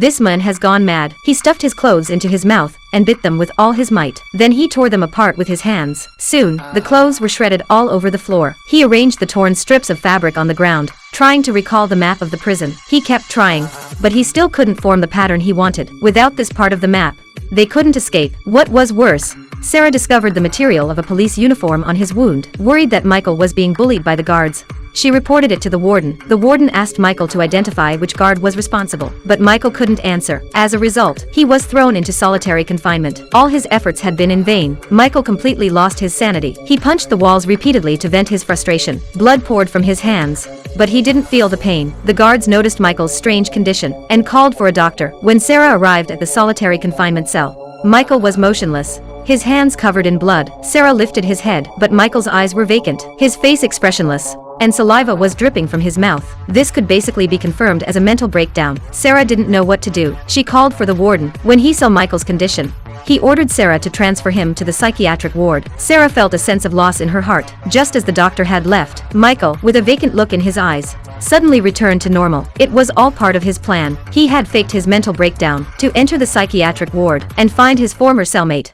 "This man has gone mad." He stuffed his clothes into his mouth and bit them with all his might. Then he tore them apart with his hands. Soon, the clothes were shredded all over the floor. He arranged the torn strips of fabric on the ground, trying to recall the map of the prison. He kept trying, but he still couldn't form the pattern he wanted. Without this part of the map, they couldn't escape. What was worse, Sarah discovered the material of a police uniform on his wound. Worried that Michael was being bullied by the guards, she reported it to the warden. The warden asked Michael to identify which guard was responsible, but Michael couldn't answer. As a result, he was thrown into solitary confinement. All his efforts had been in vain. Michael completely lost his sanity. He punched the walls repeatedly to vent his frustration. Blood poured from his hands, but he didn't feel the pain. The guards noticed Michael's strange condition and called for a doctor. When Sarah arrived at the solitary confinement cell, Michael was motionless, his hands covered in blood. Sarah lifted his head, but Michael's eyes were vacant, his face expressionless, and saliva was dripping from his mouth. This could basically be confirmed as a mental breakdown. Sarah didn't know what to do. She called for the warden. When he saw Michael's condition, he ordered Sarah to transfer him to the psychiatric ward. Sarah felt a sense of loss in her heart. Just as the doctor had left, Michael, with a vacant look in his eyes, suddenly returned to normal. It was all part of his plan. He had faked his mental breakdown to enter the psychiatric ward and find his former cellmate.